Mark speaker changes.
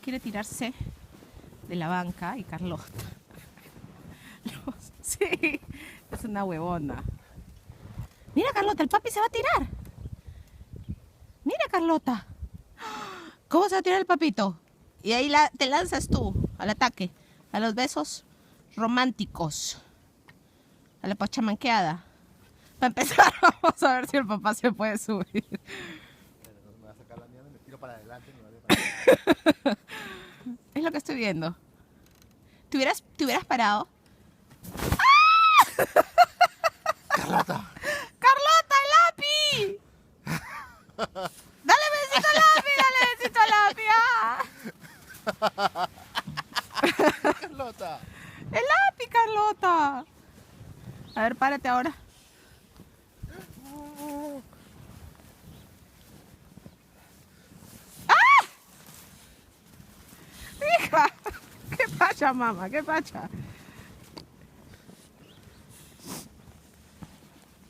Speaker 1: quiere tirarse de la banca y Carlota. Sí, es una huevona. Mira, Carlota, el papi se va a tirar. Mira, Carlota. ¿Cómo se va a tirar el papito? Y ahí te lanzas tú al ataque, a los besos románticos, a la pachamanqueada. Para empezar, vamos a ver si el papá se puede subir.
Speaker 2: Me va a sacar la mierda, me tiro para adelante.
Speaker 1: Es lo que estoy viendo. ¿Te hubieras parado?
Speaker 2: ¡Carlota!
Speaker 1: ¡Carlota, el lápiz! ¡Dale besito al lápiz! ¡Dale besito al lápiz!
Speaker 2: ¡Carlota!
Speaker 1: ¡El lápiz, Carlota! A ver, párate ahora. ¡Ah! ¡Hija! ¿Qué pacha, mamá? ¿Qué pacha?